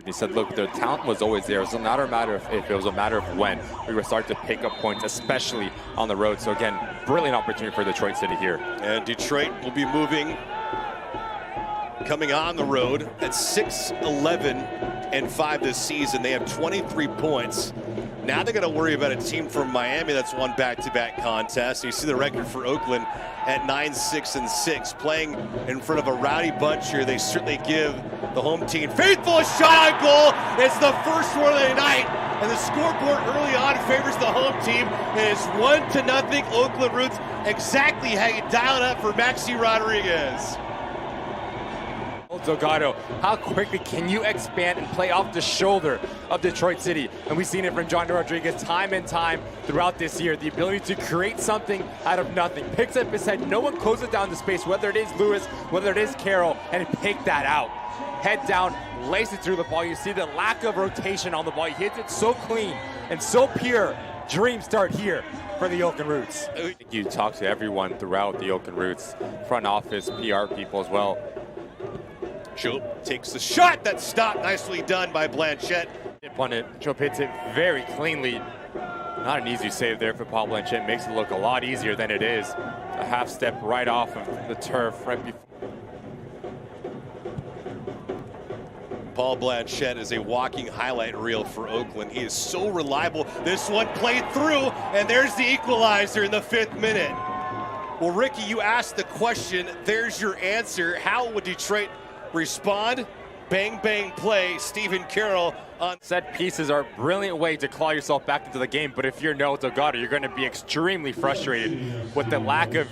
He said, look, the talent was always there. It was not a matter of if, it was a matter of when we would start to pick up points, especially on the road. So again, brilliant opportunity for Detroit City here. And Detroit will be moving, coming on the road at 6-11-5 this season. They have 23 points. Now they're going to worry about a team from Miami that's won back-to-back contests. You see the record for Oakland at 9-6-6. Playing in front of a rowdy bunch here, they certainly give the home team faithful shot on goal. It's the first one of the night, and the scoreboard early on favors the home team. It is 1-0 Oakland Roots, exactly how you dial it up for Maxi Rodriguez. Delgado, how quickly can you expand and play off the shoulder of Detroit City? And we've seen it from John Rodriguez time and time throughout this year. The ability to create something out of nothing. Picks up his head, no one closes down the space, whether it is Lewis, whether it is Carroll, and pick that out. Head down, lace it through the ball. You see the lack of rotation on the ball. He hits it so clean and so pure. Dream start here for the Oakland Roots. You talk to everyone throughout the Oakland Roots, front office, PR people as well. Joe takes the shot. That's stopped. Nicely done by Blanchette. On it, Joe hits it very cleanly. Not an easy save there for Paul Blanchette. Makes it look a lot easier than it is. A half step right off of the turf right before. Paul Blanchette is a walking highlight reel for Oakland. He is so reliable. This one played through, and there's the equalizer in the 5th minute. Well, Ricky, you asked the question. There's your answer. How would Detroit respond? Bang, bang play. Stephen Carroll on set pieces are a brilliant way to claw yourself back into the game, but if you're Noah Delgado, you're going to be extremely frustrated with the lack of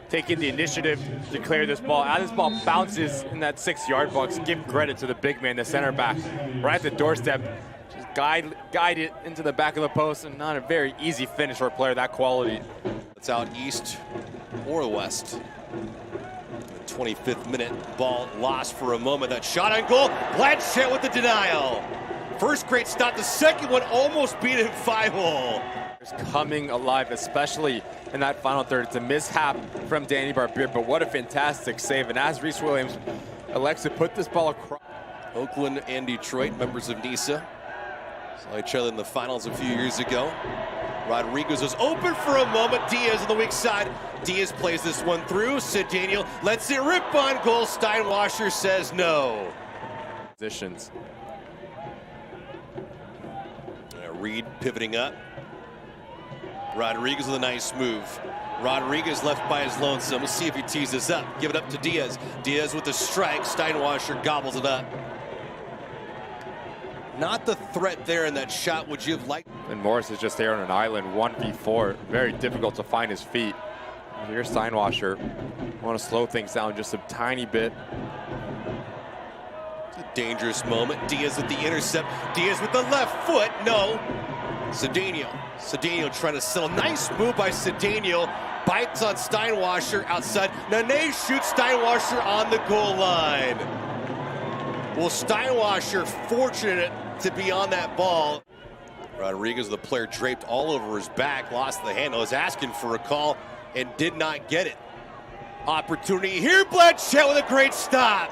taking the initiative to clear this ball. As this ball bounces in that 6-yard box, give credit to the big man, the center back, right at the doorstep. Just guide it into the back of the post, and not a very easy finish for a player that quality. It's out east or west. 25th minute, ball lost for a moment. That shot on goal, Blanchette with the denial. First great stop, the second one almost beat him 5-hole. Coming alive, especially in that final third. It's a mishap from Danny Barbier, but what a fantastic save. And as Reese Williams elects to put this ball across. Oakland and Detroit, members of NISA, saw each other in the finals a few years ago. Rodriguez was open for a moment. Diaz on the weak side. Diaz plays this one through. Sid Daniel lets it rip on goal. Steinwasser says no. Positions. Reed pivoting up. Rodriguez with a nice move. Rodriguez left by his lonesome. We'll see if he tees this up. Give it up to Diaz. Diaz with the strike. Steinwasser gobbles it up. Not the threat there in that shot. Would you have liked? And Morris is just there on an island, 1v4. Very difficult to find his feet. Here's Steinwasser. Want to slow things down just a tiny bit. It's a dangerous moment. Diaz with the intercept. Diaz with the left foot. No. Cedeno trying to settle. Nice move by Cedeno. Bites on Steinwasser outside. Nene shoots Steinwasser on the goal line. Well, Steinwasser fortunate to be on that ball. Rodriguez, the player draped all over his back, lost the handle, was asking for a call and did not get it. Opportunity here, Blanchette with a great stop.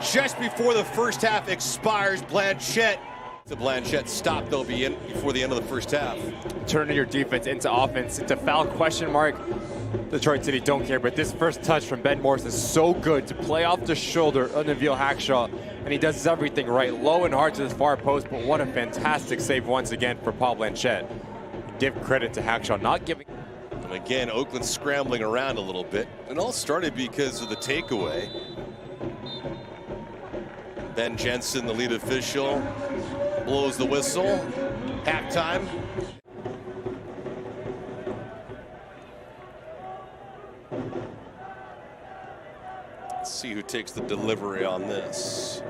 Just before the first half expires, Blanchette. The Blanchette stop, they'll be in before the end of the first half. Turning your defense into offense. It's a foul question mark. Detroit City don't care, but this first touch from Ben Morris is so good to play off the shoulder of Nabil Hackshaw, and he does everything right. Low and hard to the far post, but what a fantastic save once again for Paul Blanchette. Give credit to Hackshaw, not giving. And again, Oakland scrambling around a little bit. It all started because of the takeaway. Ben Jensen, the lead official, blows the whistle. Halftime. Let's see who takes the delivery on this.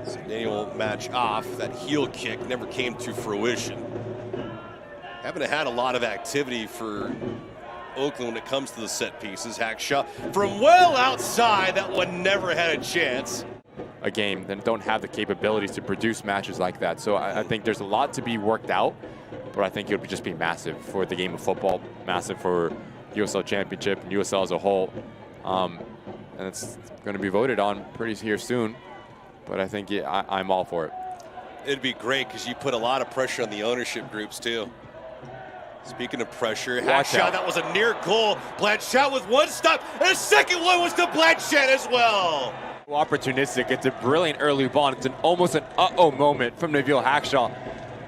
So Daniel will match off. That heel kick never came to fruition. Haven't had a lot of activity for Oakland when it comes to the set pieces. Hackshaw from well outside. That one never had a chance. A game that don't have the capabilities to produce matches like that. So I think there's a lot to be worked out, but I think it would just be massive for the game of football, massive for USL Championship and USL as a whole. And it's going to be voted on pretty here soon. but I think I'm all for it. It'd be great because you put a lot of pressure on the ownership groups too. Speaking of pressure, Hackshaw, that was a near goal. Blanchett with one stop, and a second one was to Blanchett as well. Opportunistic. It's a brilliant early ball, and it's almost an uh-oh moment from Nabil Hackshaw.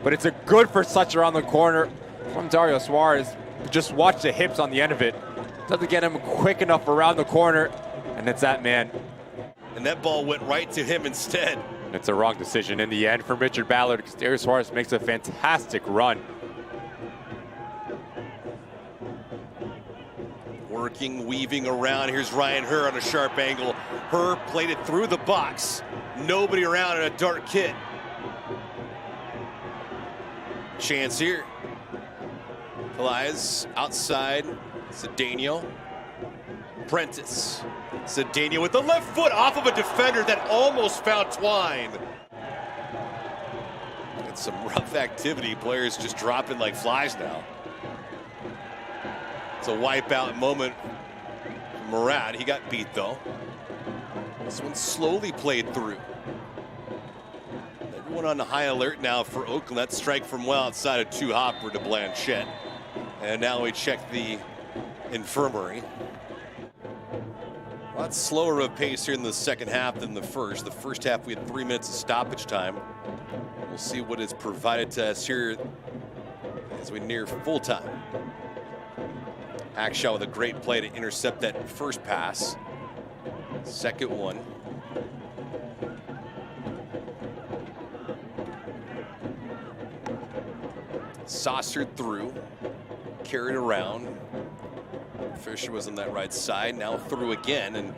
But it's a good for touch around the corner from Dario Suarez. Just watch the hips on the end of it. Doesn't get him quick enough around the corner, and it's that man. And that ball went right to him instead. It's a wrong decision in the end for Richard Ballard, because Dario Suarez makes a fantastic run. Working, weaving around. Here's Ryan Herr on a sharp angle. Herr played it through the box. Nobody around in a dark kit. Chance here. Elias outside. Cedeno. Prentice. Cedeno with the left foot off of a defender that almost found Twine. And some rough activity. Players just dropping like flies now. It's a wipeout moment. Murat, he got beat though. This one slowly played through. Everyone on high alert now for Oakland. That strike from well outside of two hopper to Blanchett. And now we check the infirmary. A lot slower of pace here in the second half than the first. The first half we had 3 minutes of stoppage time. We'll see what is provided to us here as we near full time. Hackshaw with a great play to intercept that first pass. Second one. Saucered through, carried around. Fisher was on that right side, now through again, and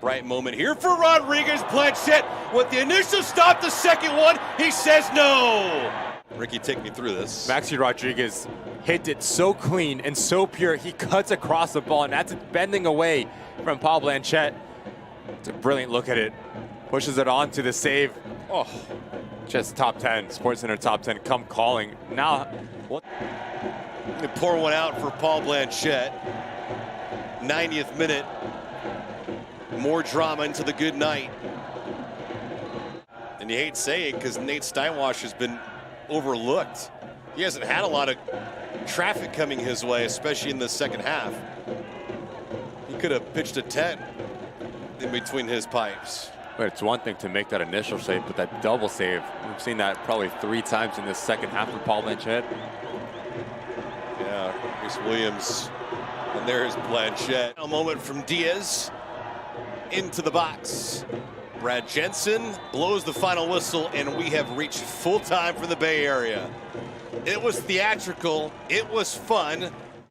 bright moment here for Rodriguez. Blanchett with the initial stop, the second one, he says no. Ricky, take me through this. Maxi Rodriguez hit it so clean and so pure. He cuts across the ball, and that's it bending away from Paul Blanchett. It's a brilliant look at it. Pushes it on to the save. Oh, just top 10, SportsCenter top 10 come calling. Now, what? They pour one out for Paul Blanchett. 90th minute. More drama into the good night. And you hate saying it because Nate Steinwash has been overlooked. He hasn't had a lot of traffic coming his way, especially in the second half. He could have pitched a tent in between his pipes. But it's one thing to make that initial save, but that double save, we've seen that probably 3 times in this second half from Paul Blanchett. Yeah, here's Williams, and there's Blanchett. A moment from Diaz into the box. Brad Jensen blows the final whistle, and we have reached full time for the Bay Area. It was theatrical, it was fun,